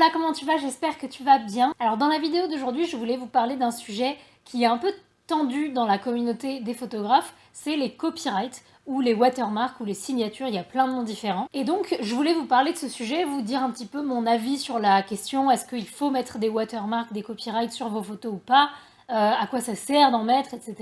Hola, comment tu vas? J'espère que tu vas bien. Alors dans la vidéo d'aujourd'hui, je voulais vous parler d'un sujet qui est un peu tendu dans la communauté des photographes, c'est les copyrights ou les watermarks ou les signatures, il y a plein de noms différents. Et donc je voulais vous parler de ce sujet, vous dire un petit peu mon avis sur la question, est-ce qu'il faut mettre des watermarks, des copyrights sur vos photos ou pas, à quoi ça sert d'en mettre, etc.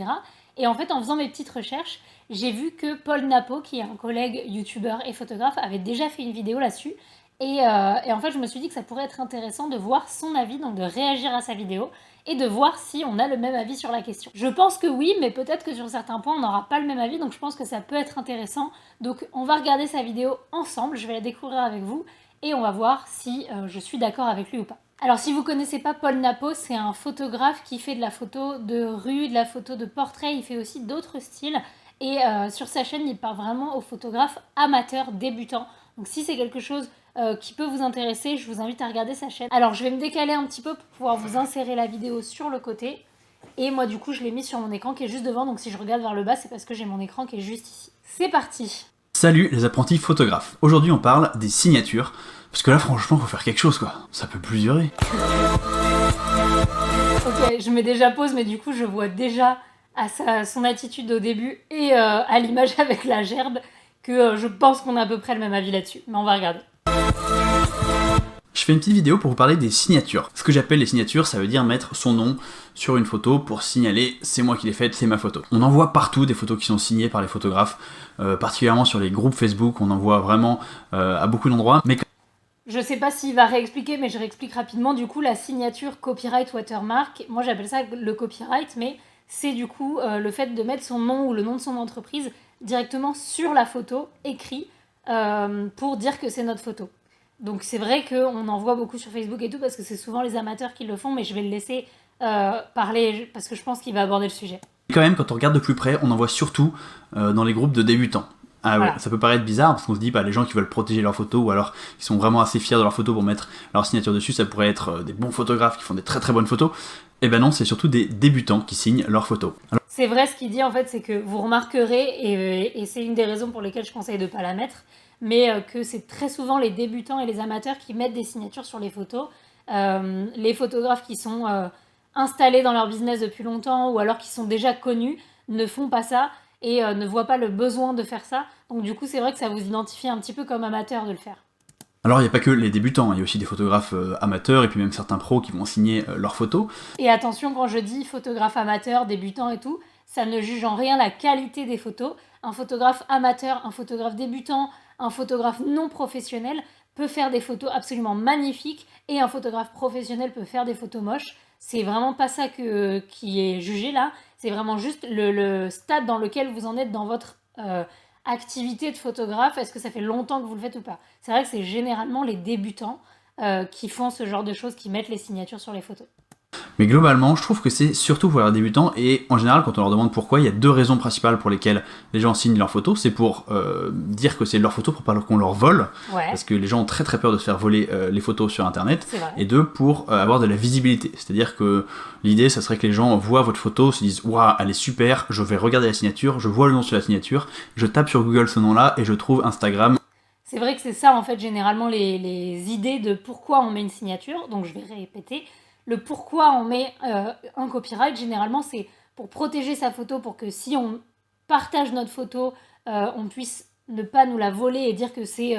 Et en fait, en faisant mes petites recherches, j'ai vu que Paul Napo, qui est un collègue youtubeur et photographe, avait déjà fait une vidéo là-dessus. Et en fait, je me suis dit que ça pourrait être intéressant de voir son avis, donc de réagir à sa vidéo et de voir si on a le même avis sur la question. Je pense que oui, mais peut-être que sur certains points, on n'aura pas le même avis, donc je pense que ça peut être intéressant. Donc on va regarder sa vidéo ensemble, je vais la découvrir avec vous et on va voir si je suis d'accord avec lui ou pas. Alors si vous connaissez pas Paul Napo, c'est un photographe qui fait de la photo de rue, de la photo de portrait, il fait aussi d'autres styles. Et sur sa chaîne, il parle vraiment aux photographes amateurs, débutants. Donc si c'est quelque chose qui peut vous intéresser, je vous invite à regarder sa chaîne. Alors je vais me décaler un petit peu pour pouvoir vous insérer la vidéo sur le côté. Et moi du coup je l'ai mis sur mon écran qui est juste devant, donc si je regarde vers le bas, c'est parce que j'ai mon écran qui est juste ici. C'est parti! Salut les apprentis photographes. Aujourd'hui on parle des signatures, parce que là franchement faut faire quelque chose quoi, ça peut plus durer. Ok, je mets déjà pause, mais du coup je vois déjà à son attitude au début et à l'image avec la gerbe que je pense qu'on a à peu près le même avis là-dessus. Mais on va regarder. Je fais une petite vidéo pour vous parler des signatures. Ce que j'appelle les signatures, ça veut dire mettre son nom sur une photo pour signaler c'est moi qui l'ai faite, c'est ma photo. On en voit partout des photos qui sont signées par les photographes, particulièrement sur les groupes Facebook, on en voit vraiment à beaucoup d'endroits. Mais je sais pas s'il va réexpliquer, mais je réexplique rapidement. Du coup, la signature copyright watermark, moi j'appelle ça le copyright, mais c'est du coup le fait de mettre son nom ou le nom de son entreprise directement sur la photo, écrit, pour dire que c'est notre photo. Donc c'est vrai qu'on en voit beaucoup sur Facebook et tout, parce que c'est souvent les amateurs qui le font, mais je vais le laisser parler, parce que je pense qu'il va aborder le sujet. quand même, quand on regarde de plus près, on en voit surtout dans les groupes de débutants. Ah ouais, Voilà. ça peut paraître bizarre parce qu'on se dit les gens qui veulent protéger leurs photos ou alors qui sont vraiment assez fiers de leurs photos pour mettre leur signature dessus, ça pourrait être des bons photographes qui font des très très bonnes photos. Et ben non, c'est surtout des débutants qui signent leurs photos. Alors, C'est vrai, ce qu'il dit en fait, c'est que vous remarquerez, et c'est une des raisons pour lesquelles je conseille de ne pas la mettre, mais que c'est très souvent les débutants et les amateurs qui mettent des signatures sur les photos. Les photographes qui sont installés dans leur business depuis longtemps ou alors qui sont déjà connus ne font pas ça et ne voient pas le besoin de faire ça. Donc du coup, c'est vrai que ça vous identifie un petit peu comme amateur de le faire. alors il n'y a pas que les débutants, il y a aussi des photographes amateurs et puis même certains pros qui vont signer leurs photos. Et attention, quand je dis photographe amateur, débutant et tout, ça ne juge en rien la qualité des photos. Un photographe amateur, un photographe débutant, un photographe non professionnel peut faire des photos absolument magnifiques et un photographe professionnel peut faire des photos moches. C'est vraiment pas ça qui est jugé là. C'est vraiment juste le stade dans lequel vous en êtes dans votre activité de photographe. Est-ce que ça fait longtemps que vous le faites ou pas? C'est vrai que c'est généralement les débutants qui font ce genre de choses, qui mettent les signatures sur les photos. Mais globalement, je trouve que c'est surtout pour les débutants, et en général, quand on leur demande pourquoi, il y a deux raisons principales pour lesquelles les gens signent leurs photos. C'est pour dire que c'est leur photo, pour pas qu'on leur vole, Ouais. parce que les gens ont très très peur de se faire voler les photos sur internet, C'est vrai. et deux, pour avoir de la visibilité. C'est-à-dire que l'idée, ça serait que les gens voient votre photo, se disent « Waouh, elle est super, je vais regarder la signature, je vois le nom sur la signature, je tape sur Google ce nom-là, et je trouve Instagram. » C'est vrai que c'est ça, en fait, généralement, les idées de pourquoi on met une signature. Donc, je vais répéter. Le pourquoi on met un copyright, généralement, c'est pour protéger sa photo, pour que si on partage notre photo, on puisse ne pas nous la voler et dire que c'est...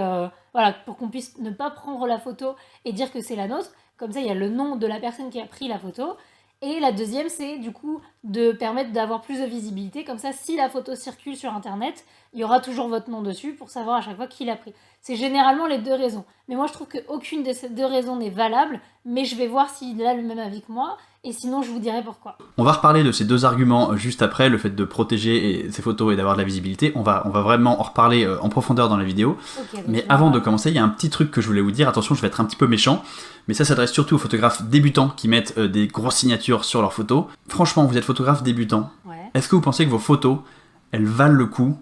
voilà, pour qu'on puisse ne pas prendre la photo et dire que c'est la nôtre. Comme ça, il y a le nom de la personne qui a pris la photo. Et la deuxième, c'est du coup de permettre d'avoir plus de visibilité. Comme ça, si la photo circule sur Internet, il y aura toujours votre nom dessus pour savoir à chaque fois qui l'a pris. C'est généralement les deux raisons. Mais moi, je trouve qu'aucune de ces deux raisons n'est valable. Mais je vais voir s'il a le même avis que moi. Et sinon, je vous dirai pourquoi. On va reparler de ces deux arguments juste après, le fait de protéger ces photos et d'avoir de la visibilité. On va vraiment en reparler en profondeur dans la vidéo. Okay, mais avant de commencer, il y a un petit truc que je voulais vous dire. Attention, je vais être un petit peu méchant, mais ça s'adresse surtout aux photographes débutants qui mettent des grosses signatures sur leurs photos. Franchement, vous êtes photographe débutant. Ouais. Est-ce que vous pensez que vos photos, elles valent le coup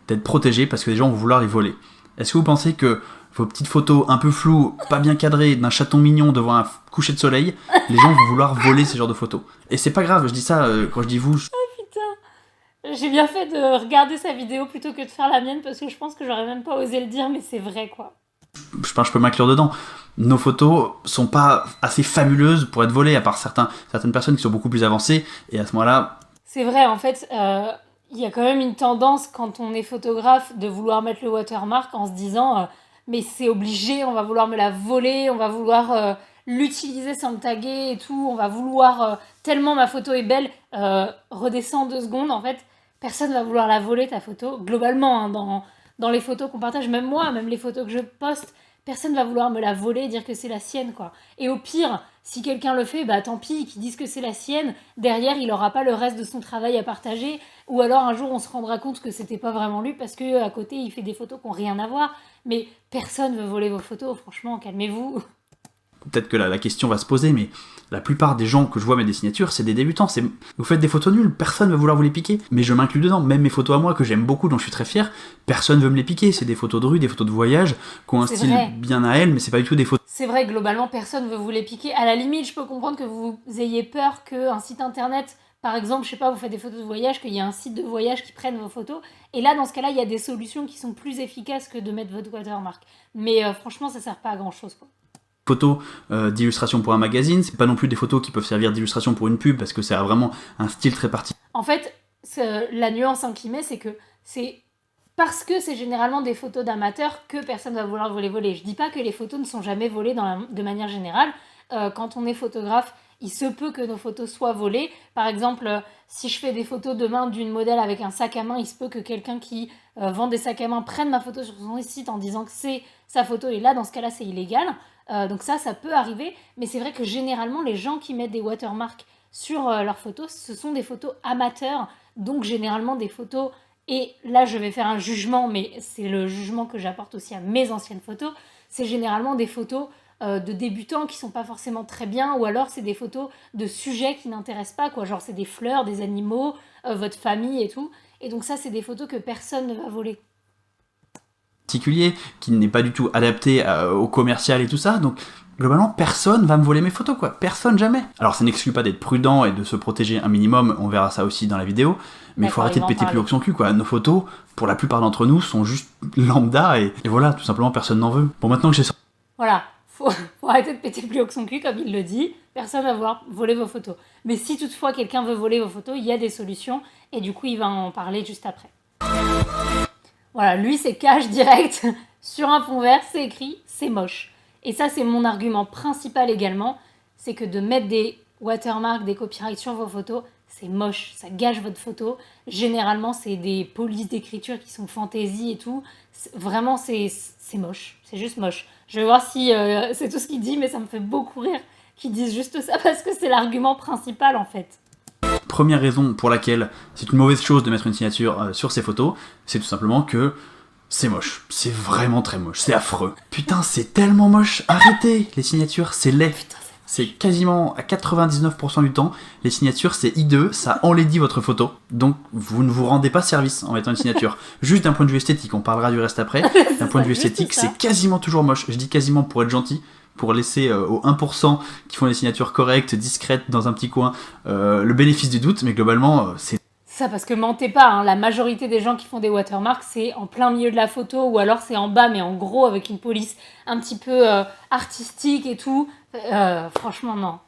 d'être protégées parce que les gens vont vouloir les voler? Est-ce que vous pensez que vos petites photos un peu floues, pas bien cadrées, d'un chaton mignon devant un coucher de soleil, les gens vont vouloir voler ces genres de photos? Et c'est pas grave, je dis ça, quand je dis vous... Putain, j'ai bien fait de regarder sa vidéo plutôt que de faire la mienne parce que je pense que j'aurais même pas osé le dire, mais c'est vrai quoi. Je peux m'inclure dedans. nos photos sont pas assez fabuleuses pour être volées, à part certaines personnes qui sont beaucoup plus avancées, et à ce moment-là... C'est vrai, en fait, il y a quand même une tendance, quand on est photographe, de vouloir mettre le watermark en se disant mais c'est obligé, on va vouloir me la voler, on va vouloir l'utiliser sans le taguer et tout, on va vouloir tellement ma photo est belle, redescends 2 secondes, en fait, personne va vouloir la voler ta photo, globalement, hein, dans les photos qu'on partage, même moi, même les photos que je poste, personne va vouloir me la voler et dire que c'est la sienne, quoi. Et au pire, si quelqu'un le fait, bah tant pis, qu'ils disent que c'est la sienne, derrière, il n'aura pas le reste de son travail à partager, ou alors un jour, on se rendra compte que c'était pas vraiment lui, parce que à côté, il fait des photos qui n'ont rien à voir, mais personne veut voler vos photos, franchement, calmez-vous. Peut-être que la question va se poser, mais la plupart des gens que je vois mettre des signatures, c'est des débutants. Vous faites des photos nulles, personne ne va vouloir vous les piquer. Mais je m'inclus dedans, même mes photos à moi, que j'aime beaucoup, dont je suis très fier, personne ne veut me les piquer. C'est des photos de rue, des photos de voyage, qui ont un style bien à elles, mais c'est pas du tout des photos. C'est vrai, globalement, personne veut vous les piquer. À la limite, je peux comprendre que vous ayez peur qu'un site internet, par exemple, je sais pas, vous faites des photos de voyage, qu'il y a un site de voyage qui prenne vos photos. Et là, dans ce cas-là, il y a des solutions qui sont plus efficaces que de mettre votre watermark. Mais franchement, ça sert pas à grand-chose, quoi. Photos d'illustration pour un magazine, c'est pas non plus des photos qui peuvent servir d'illustration pour une pub, parce que c'est vraiment un style très particulier. En fait, la nuance qu'il met, c'est que c'est parce que c'est généralement des photos d'amateurs que personne va vouloir vous les voler. Je dis pas que les photos ne sont jamais volées de manière générale. Quand on est photographe, il se peut que nos photos soient volées. Par exemple, si je fais des photos demain d'une modèle avec un sac à main, il se peut que quelqu'un qui vend des sacs à main prenne ma photo sur son site en disant que c'est sa photo, et là, dans ce cas-là, c'est illégal. Donc ça peut arriver, mais c'est vrai que généralement, les gens qui mettent des watermarks sur leurs photos, ce sont des photos amateurs, donc généralement des photos, et là je vais faire un jugement, mais c'est le jugement que j'apporte aussi à mes anciennes photos, c'est généralement des photos de débutants qui sont pas forcément très bien, ou alors c'est des photos de sujets qui n'intéressent pas, quoi, genre c'est des fleurs, des animaux, votre famille et tout, et donc ça c'est des photos que personne ne va voler. Particulier, qui n'est pas du tout adapté au commercial et tout ça, donc globalement personne va me voler mes photos, quoi, personne, jamais. Alors ça n'exclut pas d'être prudent et de se protéger un minimum, on verra ça aussi dans la vidéo, mais il faut arrêter de péter plus haut que son cul, quoi. Nos photos, pour la plupart d'entre nous, sont juste lambda, et voilà, tout simplement personne n'en veut. Bon, maintenant que j'ai sorti... Voilà, faut arrêter de péter plus haut que son cul, comme il le dit, personne va vouloir voler vos photos. Mais si toutefois quelqu'un veut voler vos photos, il y a des solutions, et du coup il va en parler juste après. Voilà, lui c'est cash direct, sur un fond vert, c'est écrit, c'est moche. Et ça c'est mon argument principal également, c'est que de mettre des watermarks, des copyrights sur vos photos, c'est moche, ça gâche votre photo. Généralement c'est des polices d'écriture qui sont fantaisie et tout, vraiment c'est moche, c'est juste moche. Je vais voir si c'est tout ce qu'il dit, mais ça me fait beaucoup rire qu'ils disent juste ça, parce que c'est l'argument principal en fait. Première raison pour laquelle c'est une mauvaise chose de mettre une signature sur ses photos, c'est tout simplement que c'est moche. C'est vraiment très moche. C'est affreux. Putain, c'est tellement moche. Arrêtez les signatures, c'est laid. Putain, c'est quasiment à 99% du temps, les signatures, c'est hideux, ça enlaidit votre photo. Donc, vous ne vous rendez pas service en mettant une signature. Juste d'un point de vue esthétique, on parlera du reste après. D'un point de vue esthétique, c'est quasiment toujours moche. Je dis quasiment pour être gentil, pour laisser aux 1% qui font des signatures correctes, discrètes, dans un petit coin, le bénéfice du doute, mais globalement, c'est... Ça, parce que mentez pas, hein, la majorité des gens qui font des watermarks, c'est en plein milieu de la photo, ou alors c'est en bas, mais en gros, avec une police un petit peu artistique et tout. Franchement, non.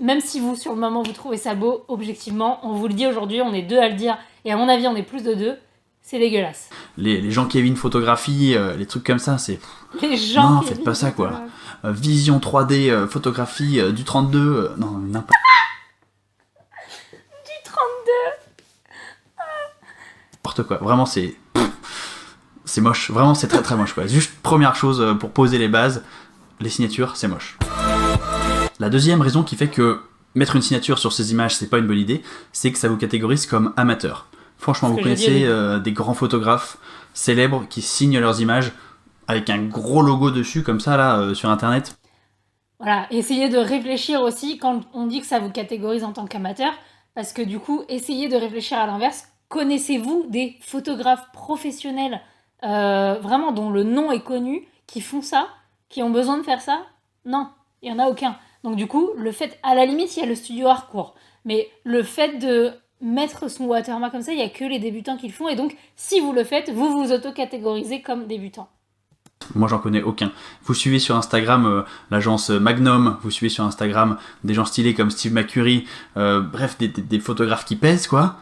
Même si vous, sur le moment, vous trouvez ça beau, objectivement, on vous le dit aujourd'hui, on est 2 à le dire, et à mon avis, on est plus de 2, c'est dégueulasse. Les gens qui Kevin photographie, les trucs comme ça, c'est... Les gens non, faites pas ça, quoi. Vision 3D, photographie, du 32, non, n'importe... Du 32. N'importe quoi, vraiment c'est moche, vraiment c'est très très moche, quoi. Juste première chose pour poser les bases, les signatures c'est moche. La deuxième raison qui fait que mettre une signature sur ces images c'est pas une bonne idée, c'est que ça vous catégorise comme amateur. Franchement, vous connaissez des grands photographes célèbres qui signent leurs images avec un gros logo dessus comme ça là sur internet. Voilà, essayez de réfléchir aussi quand on dit que ça vous catégorise en tant qu'amateur, parce que du coup, essayez de réfléchir à l'inverse. Connaissez-vous des photographes professionnels, vraiment dont le nom est connu, qui font ça, qui ont besoin de faire ça? Non, il n'y en a aucun. Donc du coup, le fait, à la limite, il y a le studio hardcore, mais le fait de mettre son watermark comme ça, il n'y a que les débutants qui le font, et donc si vous le faites, vous vous auto-catégorisez comme débutant. Moi, j'en connais aucun. Vous suivez sur Instagram l'agence Magnum, vous suivez sur Instagram des gens stylés comme Steve McCurry, bref, des photographes qui pèsent, quoi.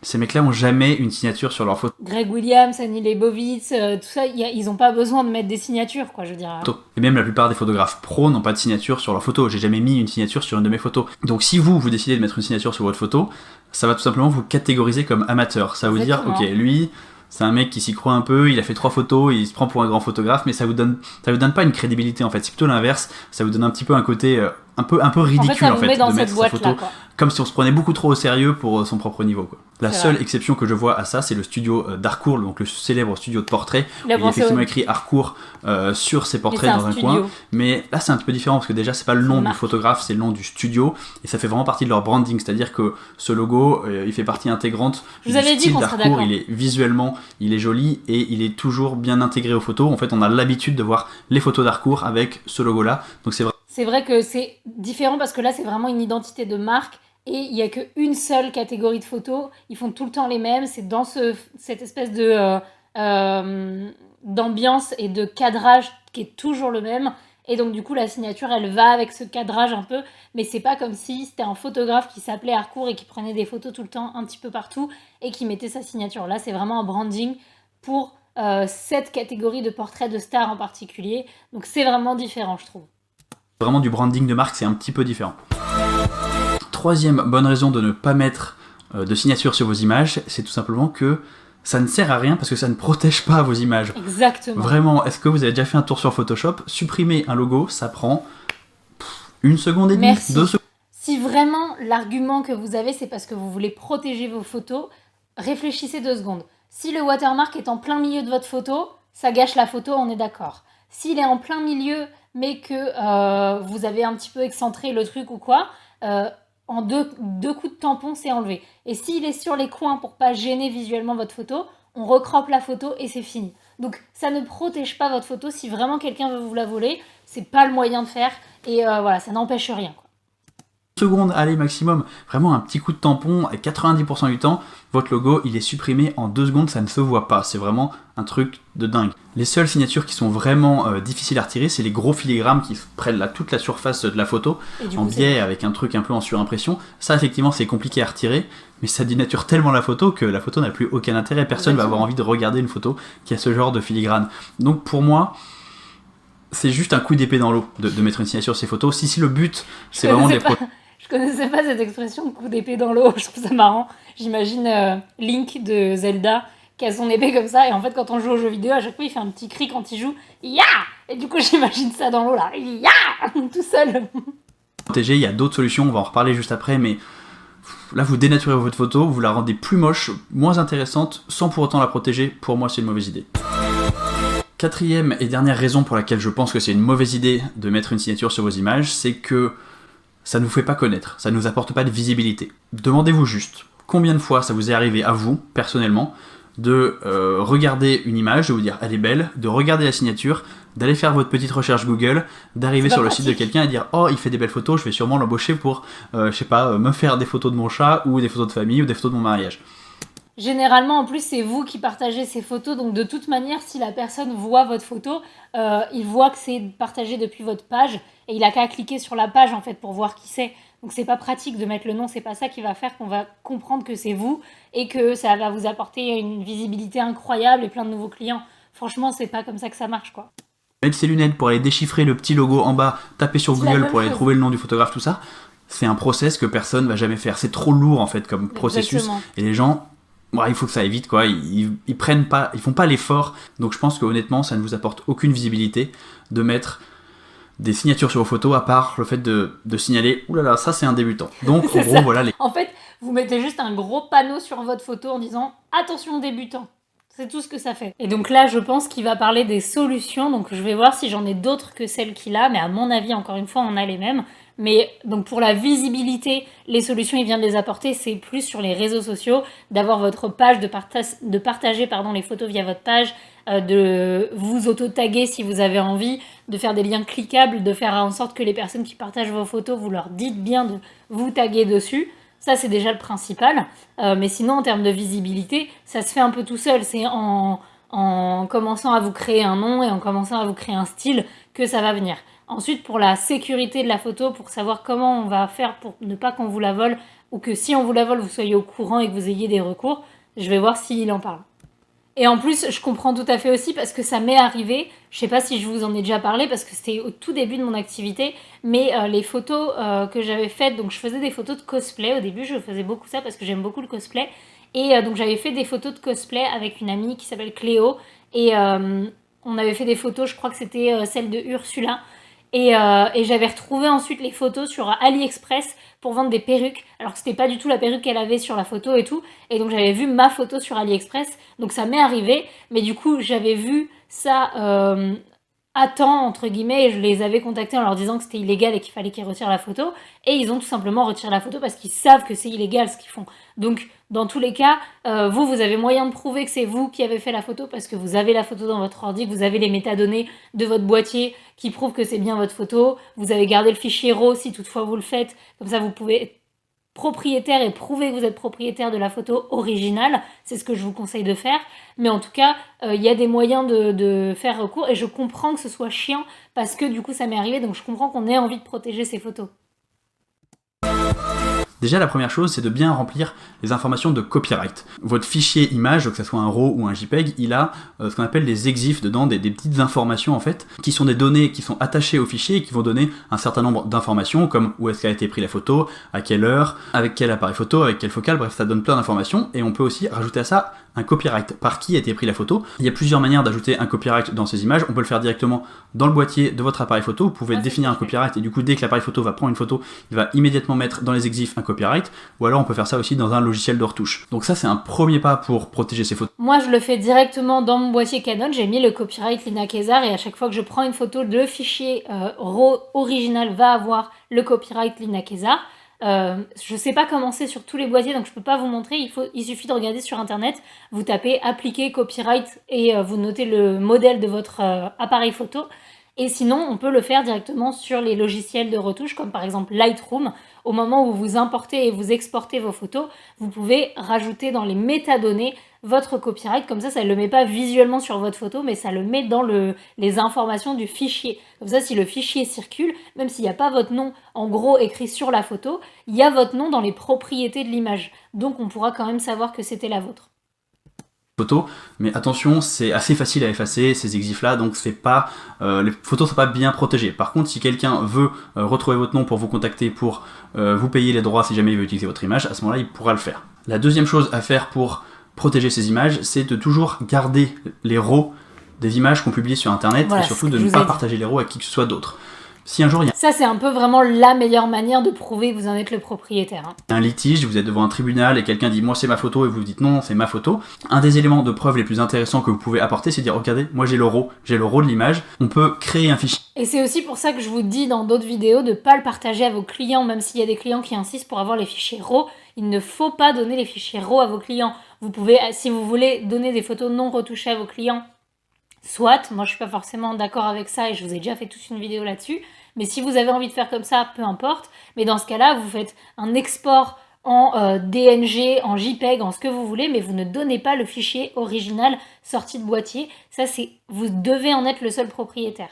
Ces mecs-là ont jamais une signature sur leur photo. Greg Williams, Annie Leibovitz, tout ça, ils ont pas besoin de mettre des signatures, quoi, je veux dire. Et même la plupart des photographes pros n'ont pas de signature sur leur photo. J'ai jamais mis une signature sur une de mes photos. Donc si vous décidez de mettre une signature sur votre photo, ça va tout simplement vous catégoriser comme amateur. Ça va vous dire, ok, lui, c'est un mec qui s'y croit un peu, il a fait 3 photos, il se prend pour un grand photographe, mais ça vous donne pas une crédibilité en fait. C'est plutôt l'inverse. Ça vous donne un petit peu un côté un peu ridicule en fait, de dans mettre cette sa photo. boîte-là, quoi. Comme si on se prenait beaucoup trop au sérieux pour son propre niveau, quoi. La C'est seule vrai. exception que je vois à ça, c'est le studio d'Harcourt, donc le célèbre studio de portrait. Il a Il y a pensé effectivement au- écrit Harcourt sur ses Mais portraits c'est dans un studio. coin. Mais là, c'est un petit peu différent parce que déjà, c'est pas le nom du marque. photographe, c'est le nom du studio. Et ça fait vraiment partie de leur branding. C'est-à-dire que ce logo, il fait partie intégrante Je vous du avais dit style qu'on serait d'Harcourt. d'accord. Il est visuellement, il est joli et il est toujours bien intégré aux photos. En fait, on a l'habitude de voir les photos d'Harcourt avec ce logo-là. Donc c'est C'est vrai que c'est différent parce que là, c'est vraiment une identité de marque et il n'y a qu'une seule catégorie de photos. Ils font tout le temps les mêmes. C'est dans cette espèce de d'ambiance et de cadrage qui est toujours le même. Et donc, du coup, la signature, elle va avec ce cadrage un peu. Mais c'est pas comme si c'était un photographe qui s'appelait Harcourt et qui prenait des photos tout le temps, un petit peu partout, et qui mettait sa signature. Là, c'est vraiment un branding pour cette catégorie de portraits de stars en particulier. Donc, c'est vraiment différent, je trouve. vraiment du branding de marque, c'est un petit peu différent. Troisième bonne raison de ne pas mettre de signature sur vos images, c'est tout simplement que ça ne sert à rien parce que ça ne protège pas vos images. Exactement. Vraiment, est-ce que vous avez déjà fait un tour sur Photoshop? Supprimer un logo, ça prend 1 seconde et demie, Merci. 2 secondes. Si vraiment l'argument que vous avez, c'est parce que vous voulez protéger vos photos, réfléchissez 2 secondes. Si le watermark est en plein milieu de votre photo, ça gâche la photo, on est d'accord. S'il est en plein milieu, mais que vous avez un petit peu excentré le truc ou quoi, en deux coups de tampon, c'est enlevé. Et s'il est sur les coins pour pas gêner visuellement votre photo, on recroppe la photo et c'est fini. Donc ça ne protège pas votre photo. Si vraiment quelqu'un veut vous la voler, c'est pas le moyen de faire. Et voilà, ça n'empêche rien, quoi. Secondes, allez maximum, vraiment un petit coup de tampon, et 90% du temps, votre logo il est supprimé en 2 secondes, ça ne se voit pas, c'est vraiment un truc de dingue. Les seules signatures qui sont vraiment difficiles à retirer, c'est les gros filigrammes qui prennent toute la surface de la photo, en biais avec un truc un peu en surimpression. Ça effectivement c'est compliqué à retirer, mais ça dénature tellement la photo que la photo n'a plus aucun intérêt, personne va avoir envie de regarder une photo qui a ce genre de filigrane. Donc pour moi, c'est juste un coup d'épée dans l'eau de mettre une signature sur ces photos. Si le but c'est vraiment de les protéger. Je connaissais pas cette expression coup d'épée dans l'eau, je trouve ça marrant. J'imagine Link de Zelda qui a son épée comme ça, et en fait quand on joue aux jeux vidéo, à chaque fois il fait un petit cri quand il joue, ya. Et du coup j'imagine ça dans l'eau là, ya, tout seul. Il y a d'autres solutions, on va en reparler juste après, mais là vous dénaturez votre photo, vous la rendez plus moche, moins intéressante, sans pour autant la protéger. Pour moi c'est une mauvaise idée. Quatrième et dernière raison pour laquelle je pense que c'est une mauvaise idée de mettre une signature sur vos images, c'est que ça ne vous fait pas connaître, ça ne vous apporte pas de visibilité. Demandez-vous juste, combien de fois ça vous est arrivé à vous, personnellement, de regarder une image, de vous dire elle est belle, de regarder la signature, d'aller faire votre petite recherche Google, d'arriver sur le site de quelqu'un et dire oh il fait des belles photos, je vais sûrement l'embaucher pour, je sais pas, me faire des photos de mon chat, ou des photos de famille, ou des photos de mon mariage. Généralement, en plus, c'est vous qui partagez ces photos, donc de toute manière, si la personne voit votre photo, il voit que c'est partagé depuis votre page, et il a qu'à cliquer sur la page, en fait, pour voir qui c'est. Donc c'est pas pratique de mettre le nom, c'est pas ça qui va faire qu'on va comprendre que c'est vous, et que ça va vous apporter une visibilité incroyable et plein de nouveaux clients. Franchement, c'est pas comme ça que ça marche, quoi. Mettre ses lunettes pour aller déchiffrer le petit logo en bas, taper sur Google pour aller trouver le nom du photographe, tout ça, c'est un process que personne va jamais faire. C'est trop lourd, en fait, comme processus, et les gens... Ouais, il faut que ça aille vite, quoi. Ils prennent pas, ils font pas l'effort. Donc je pense que honnêtement, ça ne vous apporte aucune visibilité de mettre des signatures sur vos photos, à part le fait de signaler oulala, ça c'est un débutant. Donc en gros, voilà les. En fait, vous mettez juste un gros panneau sur votre photo en disant attention débutant. C'est tout ce que ça fait. Et donc là, je pense qu'il va parler des solutions. Donc je vais voir si j'en ai d'autres que celles qu'il a. Mais à mon avis, encore une fois, on a les mêmes. Mais donc pour la visibilité, les solutions, il vient de les apporter. C'est plus sur les réseaux sociaux, d'avoir votre page, de partager les photos via votre page, de vous auto-taguer si vous avez envie, de faire des liens cliquables, de faire en sorte que les personnes qui partagent vos photos, vous leur dites bien de vous taguer dessus. Ça, c'est déjà le principal. Mais sinon, en termes de visibilité, ça se fait un peu tout seul. C'est en en commençant à vous créer un nom et en commençant à vous créer un style que ça va venir. Ensuite, pour la sécurité de la photo, pour savoir comment on va faire pour ne pas qu'on vous la vole, ou que si on vous la vole, vous soyez au courant et que vous ayez des recours, je vais voir s'il en parle. Et en plus, je comprends tout à fait aussi parce que ça m'est arrivé, je sais pas si je vous en ai déjà parlé parce que c'était au tout début de mon activité, mais les photos que j'avais faites, donc je faisais des photos de cosplay, au début je faisais beaucoup ça parce que j'aime beaucoup le cosplay, et donc j'avais fait des photos de cosplay avec une amie qui s'appelle Cléo, et on avait fait des photos, je crois que c'était celle de Ursula, et j'avais retrouvé ensuite les photos sur AliExpress pour vendre des perruques, alors que c'était pas du tout la perruque qu'elle avait sur la photo et tout, et donc j'avais vu ma photo sur AliExpress, donc ça m'est arrivé, mais du coup j'avais vu ça à temps, entre guillemets, et je les avais contactés en leur disant que c'était illégal et qu'il fallait qu'ils retirent la photo, et ils ont tout simplement retiré la photo parce qu'ils savent que c'est illégal ce qu'ils font. Donc dans tous les cas, vous avez moyen de prouver que c'est vous qui avez fait la photo parce que vous avez la photo dans votre ordi, que vous avez les métadonnées de votre boîtier qui prouvent que c'est bien votre photo, vous avez gardé le fichier RAW si toutefois vous le faites, comme ça vous pouvez être propriétaire et prouver que vous êtes propriétaire de la photo originale, c'est ce que je vous conseille de faire, mais en tout cas, il y a des moyens de faire recours, et je comprends que ce soit chiant, parce que du coup ça m'est arrivé, donc je comprends qu'on ait envie de protéger ces photos. Déjà, la première chose, c'est de bien remplir les informations de copyright. Votre fichier image, que ce soit un RAW ou un JPEG, il a ce qu'on appelle des EXIF dedans, des petites informations en fait, qui sont des données qui sont attachées au fichier et qui vont donner un certain nombre d'informations, comme où est-ce qu'a été pris la photo, à quelle heure, avec quel appareil photo, avec quelle focale, bref, ça donne plein d'informations, et on peut aussi rajouter à ça un copyright, par qui a été pris la photo. Il y a plusieurs manières d'ajouter un copyright dans ces images, on peut le faire directement dans le boîtier de votre appareil photo, vous pouvez définir un copyright, et du coup dès que l'appareil photo va prendre une photo, il va immédiatement mettre dans les EXIF un copyright, ou alors on peut faire ça aussi dans un logiciel de retouche. Donc ça c'est un premier pas pour protéger ses photos. Moi je le fais directement dans mon boîtier Canon, j'ai mis le copyright Lina Kesar, et à chaque fois que je prends une photo, le fichier RAW original va avoir le copyright Lina Kesar. Je sais pas comment c'est sur tous les boîtiers, donc je peux pas vous montrer, il suffit de regarder sur internet, vous tapez appliquer copyright et vous notez le modèle de votre appareil photo, et sinon on peut le faire directement sur les logiciels de retouche comme par exemple Lightroom. Au moment où vous importez et vous exportez vos photos, vous pouvez rajouter dans les métadonnées votre copyright, comme ça ne le met pas visuellement sur votre photo, mais ça le met dans les informations du fichier. Comme ça, si le fichier circule, même s'il n'y a pas votre nom en gros écrit sur la photo, il y a votre nom dans les propriétés de l'image. Donc on pourra quand même savoir que c'était la vôtre. Photos, mais attention, c'est assez facile à effacer ces exifs là, donc c'est pas les photos sont pas bien protégées. Par contre, si quelqu'un veut retrouver votre nom pour vous contacter, pour vous payer les droits si jamais il veut utiliser votre image, à ce moment-là il pourra le faire. La deuxième chose à faire pour protéger ces images, c'est de toujours garder les RAW des images qu'on publie sur internet, voilà, et surtout de ne pas partager les RAW à qui que ce soit d'autre. Si un jour il y a... Ça c'est un peu vraiment la meilleure manière de prouver que vous en êtes le propriétaire. Un litige, vous êtes devant un tribunal et quelqu'un dit moi c'est ma photo et vous dites non c'est ma photo. Un des éléments de preuve les plus intéressants que vous pouvez apporter, c'est de dire regardez, moi j'ai le RAW de l'image, on peut créer un fichier. Et c'est aussi pour ça que je vous dis dans d'autres vidéos de ne pas le partager à vos clients, même s'il y a des clients qui insistent pour avoir les fichiers RAW. Il ne faut pas donner les fichiers RAW à vos clients. Vous pouvez, si vous voulez donner des photos non retouchées à vos clients, soit, moi je suis pas forcément d'accord avec ça et je vous ai déjà fait toute une vidéo là-dessus, mais si vous avez envie de faire comme ça, peu importe, mais dans ce cas-là, vous faites un export en DNG, en JPEG, en ce que vous voulez, mais vous ne donnez pas le fichier original sorti de boîtier. Ça, vous devez en être le seul propriétaire.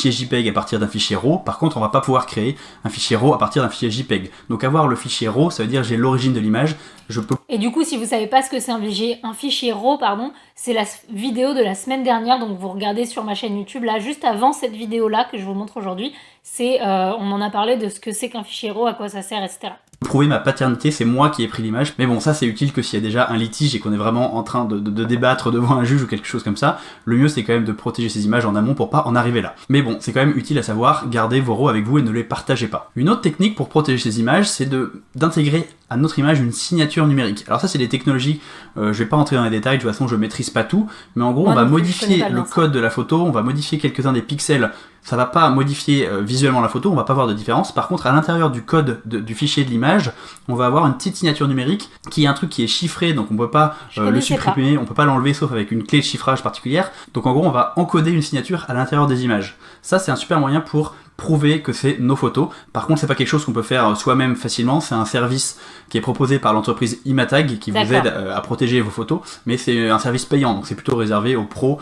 JPEG à partir d'un fichier RAW, par contre on va pas pouvoir créer un fichier RAW à partir d'un fichier JPEG. Donc avoir le fichier RAW, ça veut dire j'ai l'origine de l'image, je peux... Et du coup si vous savez pas ce que c'est un fichier RAW, c'est la vidéo de la semaine dernière, donc vous regardez sur ma chaîne YouTube, là juste avant cette vidéo là que je vous montre aujourd'hui, on en a parlé de ce que c'est qu'un fichier RAW, à quoi ça sert, etc. Prouver ma paternité, c'est moi qui ai pris l'image, mais bon ça c'est utile que s'il y a déjà un litige et qu'on est vraiment en train de débattre devant un juge ou quelque chose comme ça, le mieux c'est quand même de protéger ces images en amont pour pas en arriver là. Mais bon, c'est quand même utile à savoir, gardez vos RAW avec vous et ne les partagez pas. Une autre technique pour protéger ces images, c'est d'intégrer à notre image une signature numérique. Alors ça c'est des technologies, je vais pas rentrer dans les détails, de toute façon je maîtrise pas tout, mais en gros on va modifier le code de la photo, on va modifier quelques-uns des pixels. Ça va pas modifier visuellement la photo, on va pas voir de différence. Par contre, à l'intérieur du code du fichier de l'image, on va avoir une petite signature numérique qui est un truc qui est chiffré, donc on peut pas le supprimer, on peut pas l'enlever sauf avec une clé de chiffrage particulière. Donc en gros, on va encoder une signature à l'intérieur des images. Ça, c'est un super moyen pour prouver que c'est nos photos. Par contre, c'est pas quelque chose qu'on peut faire soi-même facilement, c'est un service qui est proposé par l'entreprise Imatag qui vous aide à protéger vos photos, mais c'est un service payant, donc c'est plutôt réservé aux pros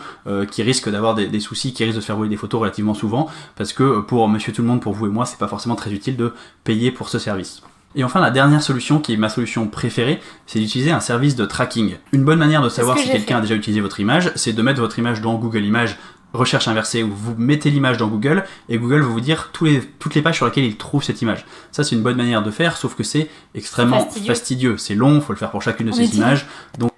qui risquent d'avoir des soucis, qui risquent de se faire voler des photos relativement souvent, parce que pour monsieur tout le monde, pour vous et moi, c'est pas forcément très utile de payer pour ce service. Et enfin, la dernière solution, qui est ma solution préférée, c'est d'utiliser un service de tracking. Une bonne manière de savoir si quelqu'un a déjà utilisé votre image, c'est de mettre votre image dans Google Images, recherche inversée, où vous mettez l'image dans Google, et Google va vous dire toutes les pages sur lesquelles il trouve cette image. Ça, c'est une bonne manière de faire, sauf que c'est extrêmement fastidieux. C'est long, il faut le faire pour chacune de ces images. Donc...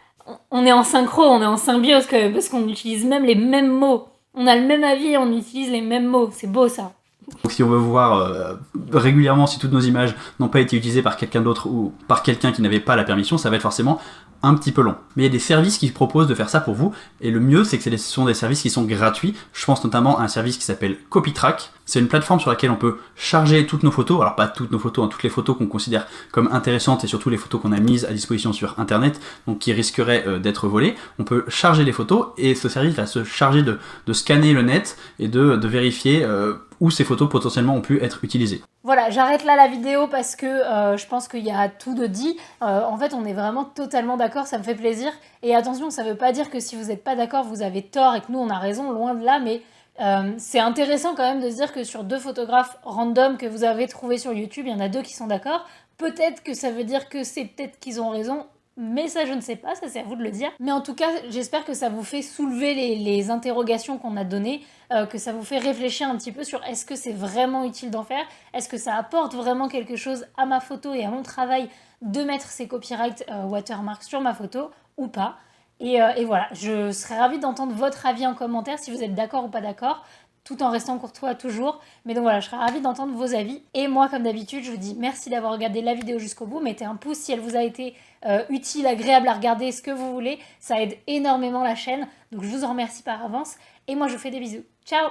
On est en synchro, on est en symbiose, quand même, parce qu'on utilise même les mêmes mots. On a le même avis, on utilise les mêmes mots. C'est beau, ça. Donc si on veut voir régulièrement si toutes nos images n'ont pas été utilisées par quelqu'un d'autre ou par quelqu'un qui n'avait pas la permission, ça va être forcément un petit peu long. Mais il y a des services qui proposent de faire ça pour vous, et le mieux c'est que ce sont des services qui sont gratuits. Je pense notamment à un service qui s'appelle CopyTrack. C'est une plateforme sur laquelle on peut charger toutes nos photos, alors pas toutes nos photos, toutes les photos qu'on considère comme intéressantes et surtout les photos qu'on a mises à disposition sur internet, donc qui risqueraient d'être volées. On peut charger les photos et ce service va se charger de scanner le net et de vérifier où ces photos potentiellement ont pu être utilisées. Voilà, j'arrête là la vidéo parce que je pense qu'il y a tout de dit. En fait, on est vraiment totalement d'accord, ça me fait plaisir. Et attention, ça veut pas dire que si vous n'êtes pas d'accord, vous avez tort et que nous, on a raison, loin de là, mais c'est intéressant quand même de se dire que sur 2 photographes random que vous avez trouvés sur YouTube, il y en a 2 qui sont d'accord. Peut-être que ça veut dire que c'est peut-être qu'ils ont raison, mais ça je ne sais pas, ça c'est à vous de le dire. Mais en tout cas, j'espère que ça vous fait soulever les interrogations qu'on a données, que ça vous fait réfléchir un petit peu sur est-ce que c'est vraiment utile d'en faire, est-ce que ça apporte vraiment quelque chose à ma photo et à mon travail de mettre ces copyright watermarks sur ma photo ou pas. Et voilà, je serais ravie d'entendre votre avis en commentaire si vous êtes d'accord ou pas d'accord, tout en restant courtois toujours. Mais donc voilà, je serais ravie d'entendre vos avis. Et moi, comme d'habitude, je vous dis merci d'avoir regardé la vidéo jusqu'au bout. Mettez un pouce si elle vous a été utile, agréable à regarder, ce que vous voulez. Ça aide énormément la chaîne. Donc je vous en remercie par avance. Et moi, je vous fais des bisous. Ciao!